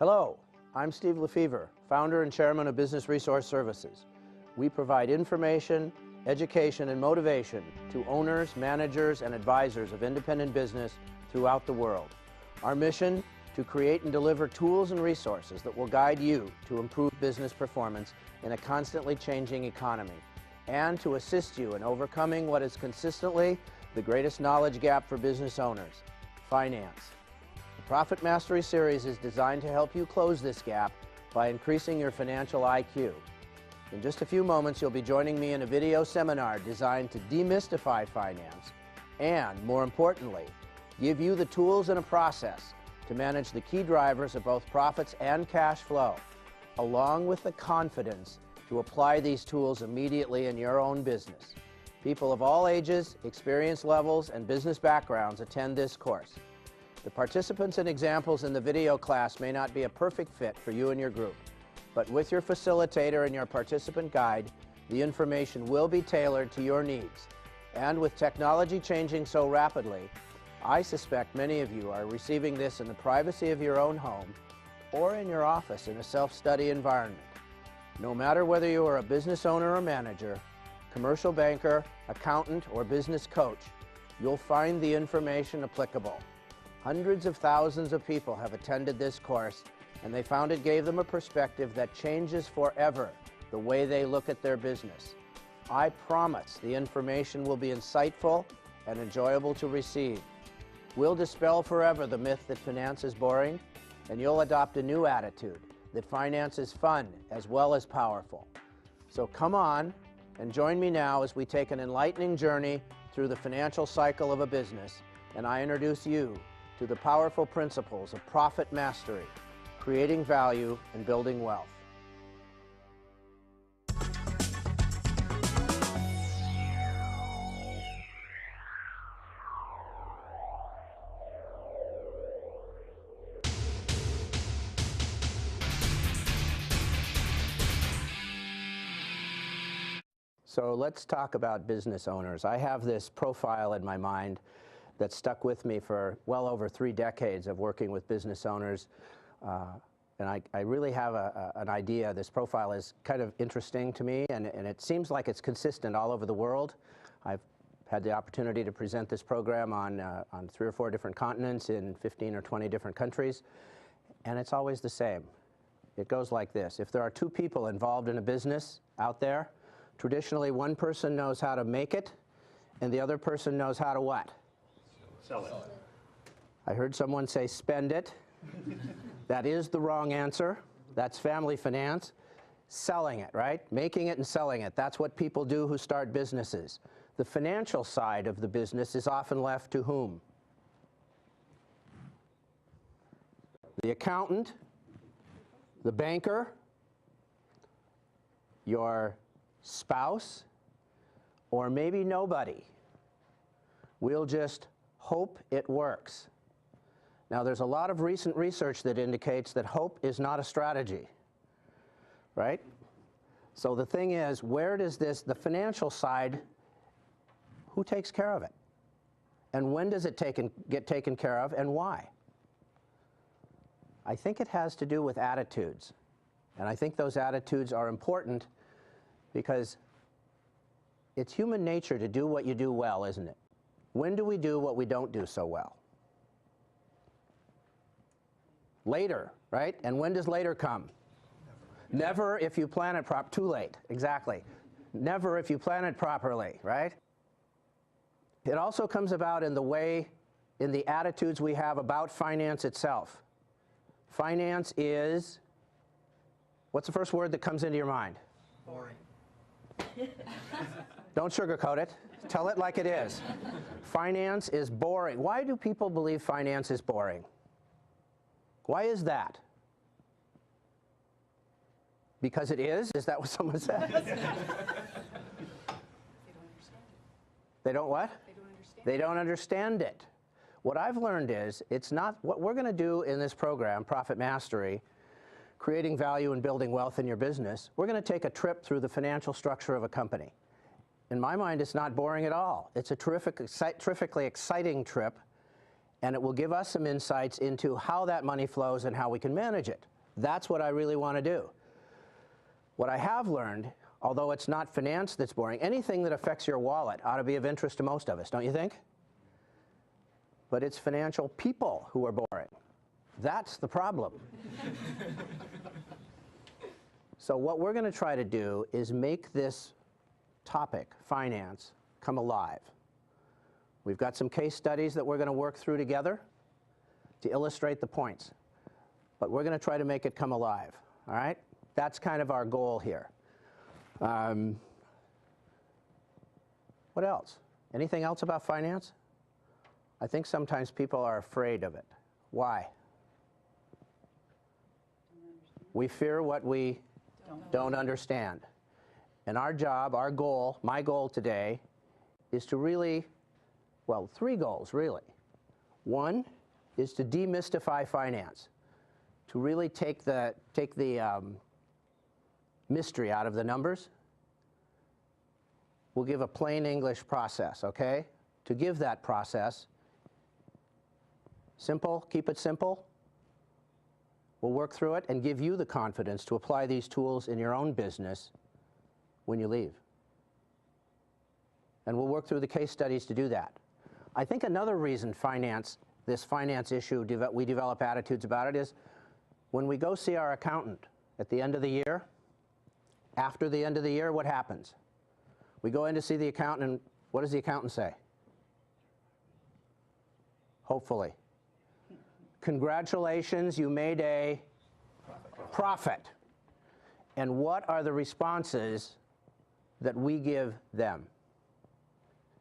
Hello, I'm Steve Lefevre, founder and chairman of Business Resource Services. We provide information, education, and motivation to owners, managers, and advisors of independent business throughout the world. Our mission: to create and deliver tools and resources that will guide you to improve business performance in a constantly changing economy, and to assist you in overcoming what is consistently the greatest knowledge gap for business owners: finance. The Profit Mastery series is designed to help you close this gap by increasing your financial IQ. In just a few moments, you'll be joining me in a video seminar designed to demystify finance and, more importantly, give you the tools and a process to manage the key drivers of both profits and cash flow, along with the confidence to apply these tools immediately in your own business. People of all ages, experience levels, and business backgrounds attend this course. The participants and examples in the video class may not be a perfect fit for you and your group, but with your facilitator and your participant guide, the information will be tailored to your needs. And with technology changing so rapidly, I suspect many of you are receiving this in the privacy of your own home or in your office in a self-study environment. No matter whether you are a business owner or manager, commercial banker, accountant, or business coach, you'll find the information applicable. Hundreds of thousands of people have attended this course, and they found it gave them a perspective that changes forever the way they look at their business. I promise the information will be insightful and enjoyable to receive. We'll dispel forever the myth that finance is boring, and you'll adopt a new attitude that finance is fun as well as powerful. So come on and join me now as we take an enlightening journey through the financial cycle of a business, and I introduce you to the powerful principles of profit mastery, creating value and building wealth. So let's talk about business owners. I have this profile in my mind that stuck with me for well over 3 decades of working with business owners. And I really have an idea. This profile is kind of interesting to me, and it seems like it's consistent all over the world. I've had the opportunity to present this program on 3 or 4 different continents in 15 or 20 different countries, and it's always the same. It goes like this. If there are 2 people involved in a business out there, traditionally one person knows how to make it, and the other person knows how to what? Sell it. I heard someone say spend it. That is the wrong answer. That's family finance. Selling it, right? Making it and selling it. That's what people do who start businesses. The financial side of the business is often left to whom? The accountant, the banker, your spouse, or maybe nobody. We'll just hope it works. Now, there's a lot of recent research that indicates that hope is not a strategy, right? So the thing is, where does the financial side, who takes care of it? And when does it get taken care of, and why? I think it has to do with attitudes. And I think those attitudes are important because it's human nature to do what you do well, isn't it? When do we do what we don't do so well? Later, right? And when does later come? Never if you plan it too late, exactly. Never if you plan it properly, right? It also comes about in the attitudes we have about finance itself. Finance is, what's the first word that comes into your mind? Boring. Don't sugarcoat it. Tell it like it is. Finance is boring. Why do people believe finance is boring? Why is that? Because it is? Is that what someone said? They don't what? They don't understand. They don't understand it. What I've learned is, it's not what we're going to do in this program, Profit Mastery, creating value and building wealth in your business. We're going to take a trip through the financial structure of a company. In my mind, it's not boring at all. It's a terrifically exciting trip, and it will give us some insights into how that money flows and how we can manage it. That's what I really want to do. What I have learned, although it's not finance that's boring, anything that affects your wallet ought to be of interest to most of us, don't you think? But it's financial people who are boring. That's the problem. So what we're going to try to do is make this topic, finance, come alive. We've got some case studies that we're going to work through together to illustrate the points. But we're going to try to make it come alive, all right? That's kind of our goal here. What else? Anything else about finance? I think sometimes people are afraid of it. Why? We fear what we don't understand. And our job, our goal, my goal today is to really, well, 3 goals really. One is to demystify finance, to really take the mystery out of the numbers. We'll give a plain English process, okay? To give that process, simple, keep it simple. We'll work through it and give you the confidence to apply these tools in your own business when you leave. And we'll work through the case studies to do that. I think another reason this finance issue, we develop attitudes about it is when we go see our accountant at the end of the year, after the end of the year, what happens? We go in to see the accountant, and what does the accountant say? Hopefully. Congratulations, you made a profit. And what are the responses that we give them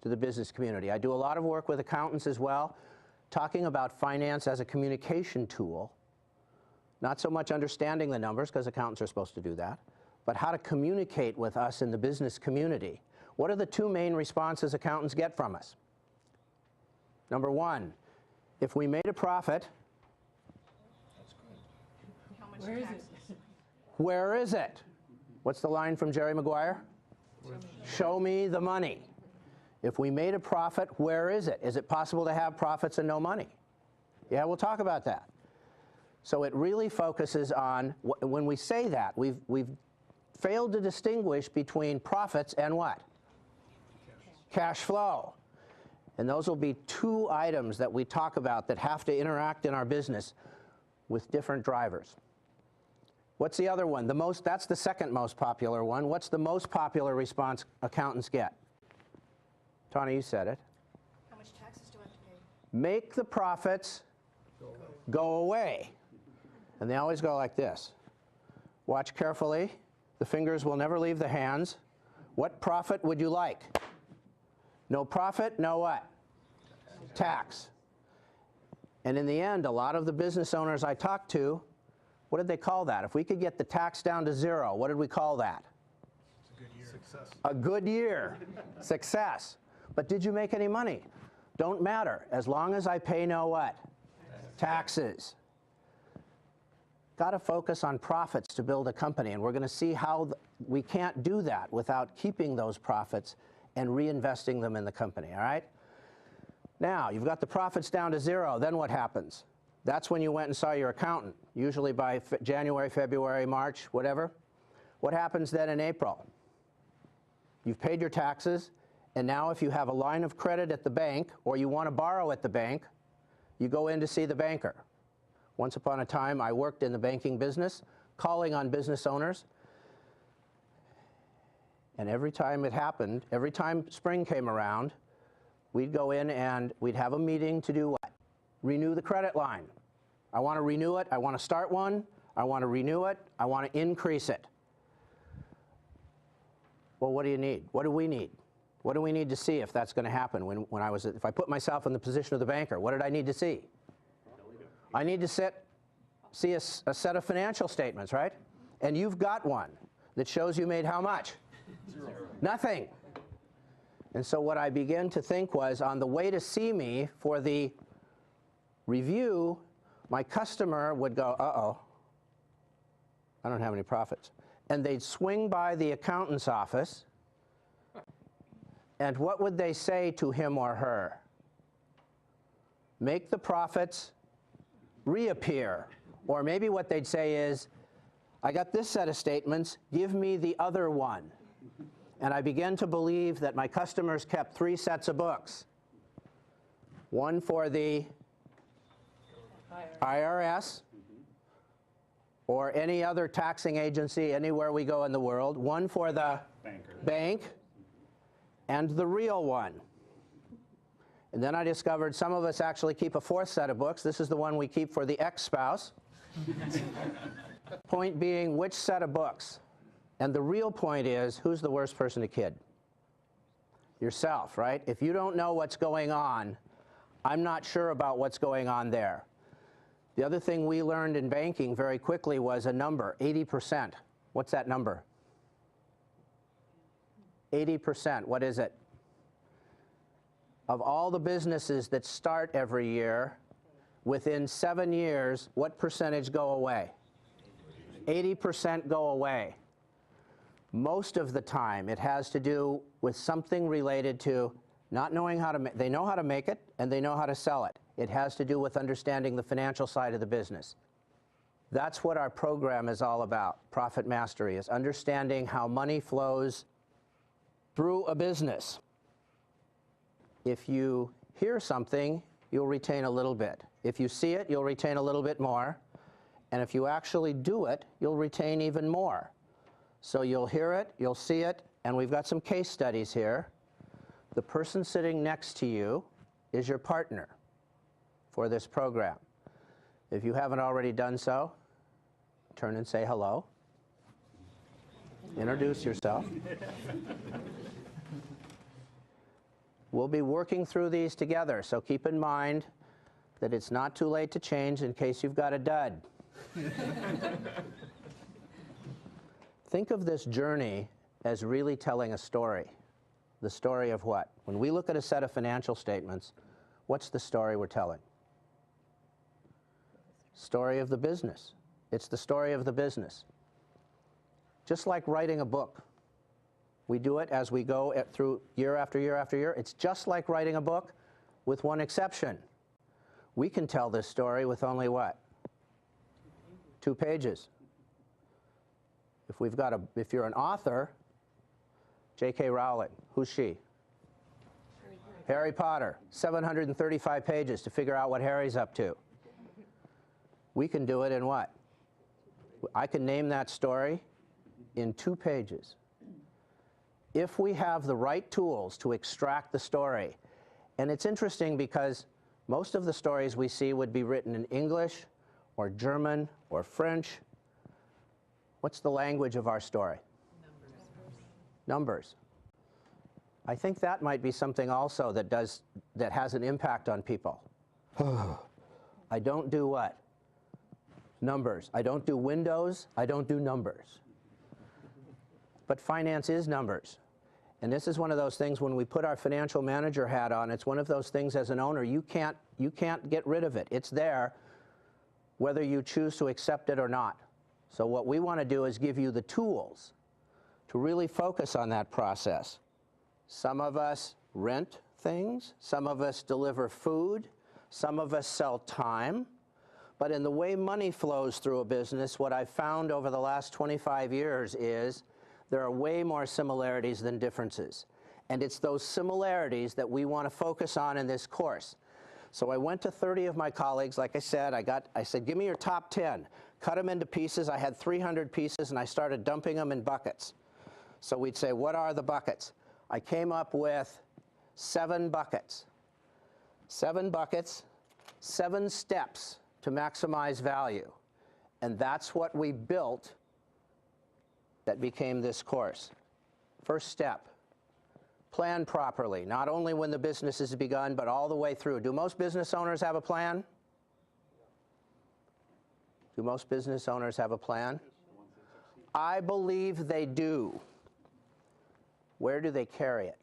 to the business community? I do a lot of work with accountants as well, talking about finance as a communication tool, not so much understanding the numbers, because accountants are supposed to do that, but how to communicate with us in the business community. What are the 2 main responses accountants get from us? Number 1, if we made a profit, Where is it? where is it? What's the line from Jerry Maguire? Show me the money. If we made a profit, where is it? Is it possible to have profits and no money? Yeah, we'll talk about that. So it really focuses on, when we say that, we've failed to distinguish between profits and what? Cash flow. And those will be 2 items that we talk about that have to interact in our business with different drivers. What's the other one? That's the second most popular one. What's the most popular response accountants get? Tawny, you said it. How much taxes do I have to pay? Make the profits go away. And they always go like this. Watch carefully. The fingers will never leave the hands. What profit would you like? No profit, no what? Tax. And in the end, a lot of the business owners I talk to, what did they call that? If we could get the tax down to 0, what did we call that? It's a good year. Success. A good year. Success. But did you make any money? Don't matter, as long as I pay no what? Taxes. Got to focus on profits to build a company, and we're going to see how we can't do that without keeping those profits and reinvesting them in the company, all right? Now, you've got the profits down to 0, then what happens? That's when you went and saw your accountant, usually by January, February, March, whatever. What happens then in April? You've paid your taxes, and now if you have a line of credit at the bank or you want to borrow at the bank, you go in to see the banker. Once upon a time, I worked in the banking business, calling on business owners, and every time it happened, every time spring came around, we'd go in and we'd have a meeting to do what? Renew the credit line. I want to renew it. I want to start one. I want to renew it. I want to increase it. Well, what do you need? What do we need? What do we need to see if that's going to happen? If I put myself in the position of the banker, what did I need to see? I need to see a set of financial statements, right? And you've got one that shows you made how much? 0. Nothing. And so what I began to think was, on the way to see me for the review, my customer would go, uh-oh, I don't have any profits. And they'd swing by the accountant's office, and what would they say to him or her? Make the profits reappear, Or maybe what they'd say is, I got this set of statements, give me the other one. And I began to believe that my customers kept 3 sets of books. One for the IRS, or any other taxing agency anywhere we go in the world, one for the bank, and the real one. And then I discovered some of us actually keep a 4th set of books. This is the one we keep for the ex-spouse. Point being, which set of books? And the real point is, who's the worst person to kid? Yourself, right? If you don't know what's going on, I'm not sure about what's going on there. The other thing we learned in banking very quickly was a number, 80%. What's that number? 80%, what is it? Of all the businesses that start every year, within 7 years, what percentage go away? 80% go away. Most of the time, it has to do with something related to not knowing how to they know how to make it, and they know how to sell it. It has to do with understanding the financial side of the business. That's what our program is all about. Profit Mastery is understanding how money flows through a business. If you hear something, you'll retain a little bit. If you see it, you'll retain a little bit more. And if you actually do it, you'll retain even more. So you'll hear it, you'll see it, and we've got some case studies here. The person sitting next to you is your partner for this program. If you haven't already done so, turn and say hello. Introduce yourself. We'll be working through these together, so keep in mind that it's not too late to change in case you've got a dud. Think of this journey as really telling a story. The story of what? When we look at a set of financial statements, what's the story we're telling? Story of the business. It's the story of the business. Just like writing a book. We do it as we go through year after year after year. It's just like writing a book with one exception. We can tell this story with only what? 2 pages. If you're an author, J.K. Rowling, who's she? Harry Potter, 735 pages to figure out what Harry's up to. We can do it in what? I can name that story in 2 pages. If we have the right tools to extract the story. And it's interesting because most of the stories we see would be written in English or German or French. What's the language of our story? Numbers. I think that might be something also that has an impact on people. I don't do what? Numbers. I don't do windows. I don't do numbers. But finance is numbers. And this is one of those things when we put our financial manager hat on, it's one of those things as an owner, you can't get rid of it. It's there whether you choose to accept it or not. So what we want to do is give you the tools to really focus on that process. Some of us rent things, some of us deliver food, some of us sell time. But in the way money flows through a business, what I've found over the last 25 years is there are way more similarities than differences. And it's those similarities that we want to focus on in this course. So I went to 30 of my colleagues, like I said, I said, give me your top 10. Cut them into pieces. I had 300 pieces, and I started dumping them in buckets. So we'd say, what are the buckets? I came up with 7 buckets. 7 buckets, 7 steps to maximize value. And that's what we built that became this course. First step, plan properly, not only when the business is begun, but all the way through. Do most business owners have a plan? Do most business owners have a plan? I believe they do. Where do they carry it?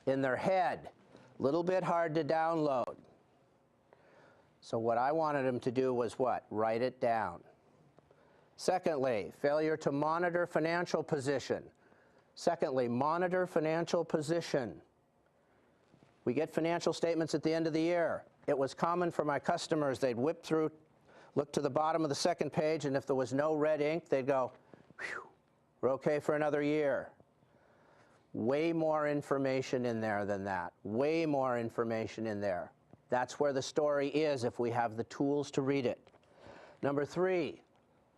In their head. A little bit hard to download. So what I wanted them to do was what? Write it down. Secondly, failure to monitor financial position. Secondly, monitor financial position. We get financial statements at the end of the year. It was common for my customers, they'd whip through look to the bottom of the second page, and if there was no red ink, they'd go, whew, we're okay for another year. Way more information in there than that. Way more information in there. That's where the story is if we have the tools to read it. Number 3,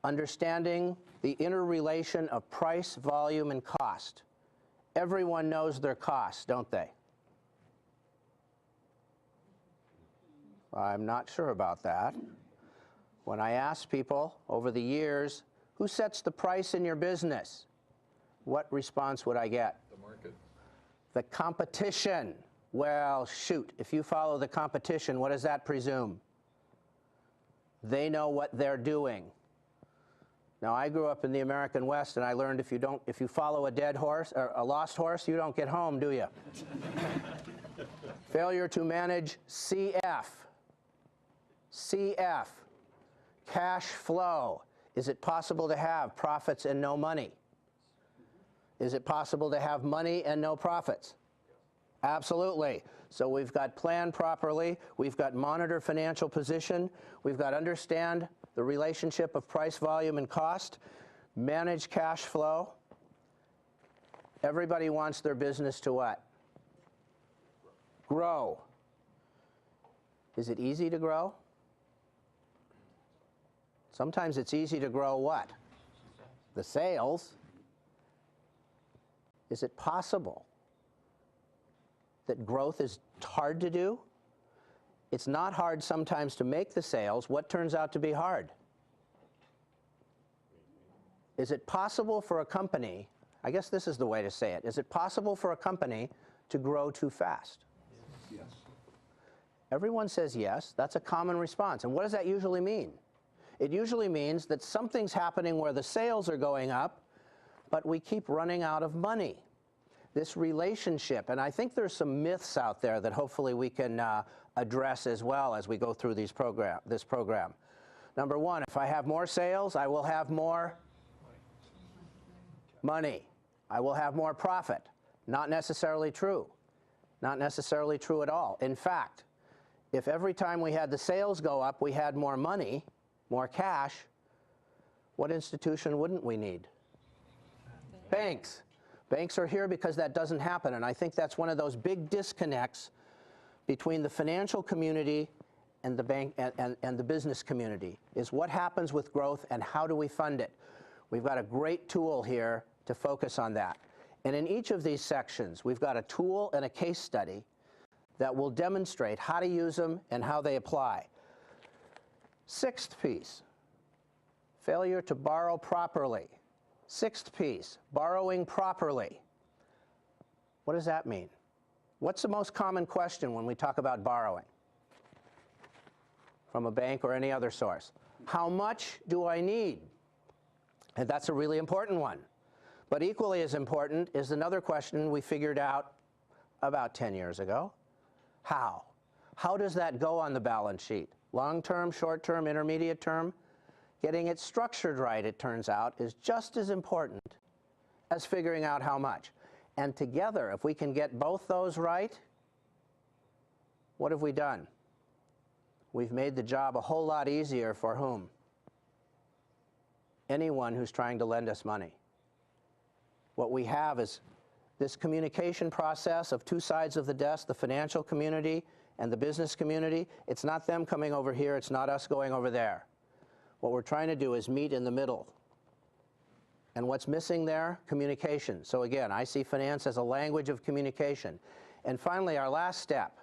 understanding the interrelation of price, volume, and cost. Everyone knows their costs, don't they? I'm not sure about that. When I ask people over the years, who sets the price in your business? What response would I get? The market. The competition. Well, shoot, if you follow the competition, what does that presume? They know what they're doing. Now, I grew up in the American West, and I learned if you follow a dead horse, or a lost horse, you don't get home, do you? Failure to manage CF. CF, cash flow. Is it possible to have profits and no money? Is it possible to have money and no profits? Absolutely. So we've got plan properly, we've got monitor financial position, we've got understand the relationship of price, volume, and cost, manage cash flow. Everybody wants their business to what? Grow. Is it easy to grow? Sometimes it's easy to grow what? The sales. Is it possible that growth is hard to do? It's not hard sometimes to make the sales. What turns out to be hard? Is it possible for a company, I guess this is the way to say it, is it possible for a company to grow too fast? Yes. Everyone says yes. That's a common response. And what does that usually mean? It usually means that something's happening where the sales are going up, but we keep running out of money. This relationship, and I think there's some myths out there that hopefully we can address as well as we go through this program. Number 1, if I have more sales, I will have more money. I will have more profit. Not necessarily true. Not necessarily true at all. In fact, if every time we had the sales go up, we had more money, more cash, what institution wouldn't we need? Banks. Banks are here because that doesn't happen, and I think that's one of those big disconnects between the financial community and the bank and the business community, is what happens with growth and how do we fund it. We've got a great tool here to focus on that. And in each of these sections, we've got a tool and a case study that will demonstrate how to use them and how they apply. 6th piece, failure to borrow properly. 6th piece, borrowing properly. What does that mean? What's the most common question when we talk about borrowing from a bank or any other source? How much do I need? And that's a really important one. But equally as important is another question we figured out about 10 years ago. How? How does that go on the balance sheet? Long-term, short-term, intermediate term? Getting it structured right, it turns out, is just as important as figuring out how much. And together, if we can get both those right, what have we done? We've made the job a whole lot easier for whom? Anyone who's trying to lend us money. What we have is this communication process of two sides of the desk, the financial community and the business community. It's not them coming over here, it's not us going over there. What we're trying to do is meet in the middle. And what's missing there? Communication. So again, I see finance as a language of communication. And finally, our last step,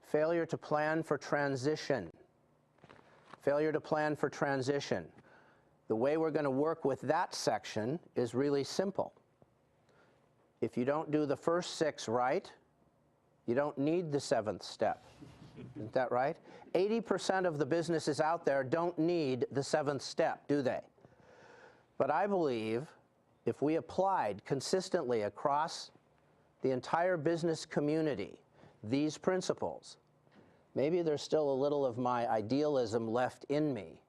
failure to plan for transition. Failure to plan for transition. The way we're going to work with that section is really simple. If you don't do the first 6 right, you don't need the 7th step. Isn't that right? 80% of the businesses out there don't need the 7th step, do they? But I believe if we applied consistently across the entire business community these principles, maybe there's still a little of my idealism left in me,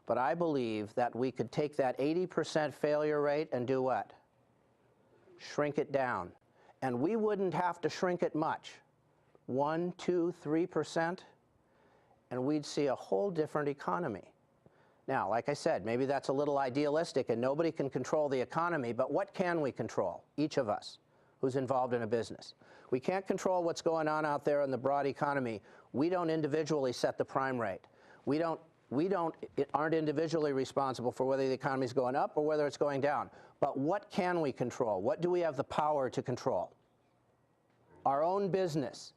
but I believe that we could take that 80% failure rate and do what? Shrink it down. And we wouldn't have to shrink it much. 1, 2, 3%. and we'd see a whole different economy. Now, like I said, maybe that's a little idealistic and nobody can control the economy, but what can we control, each of us who's involved in a business? We can't control what's going on out there in the broad economy. We don't individually set the prime rate. We aren't individually responsible for whether the economy is going up or whether it's going down. But what can we control? What do we have the power to control? Our own business.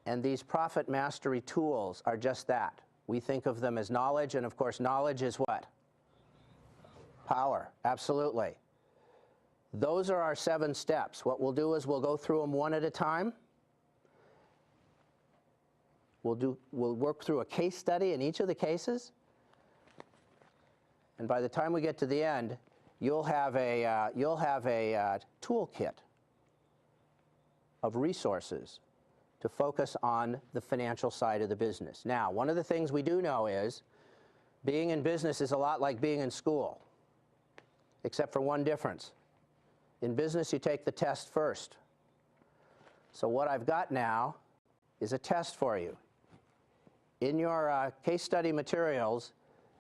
And these profit mastery tools are just that. We think of them as knowledge, and of course knowledge is what? Power, absolutely. Those are our 7 steps. What we'll do is we'll go through them one at a time. We'll work through a case study in each of the cases. And by the time we get to the end, you'll have a toolkit of resources to focus on the financial side of the business. Now, one of the things we do know is being in business is a lot like being in school, except for one difference. In business, you take the test first. So what I've got now is a test for you. In your case study materials,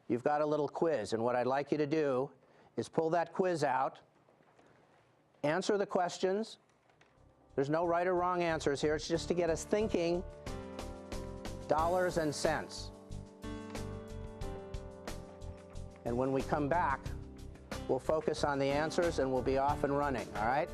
you've got a little quiz, and what I'd like you to do is pull that quiz out, answer the questions. There's no right or wrong answers here. It's just to get us thinking dollars and cents. And when we come back, we'll focus on the answers and we'll be off and running, all right?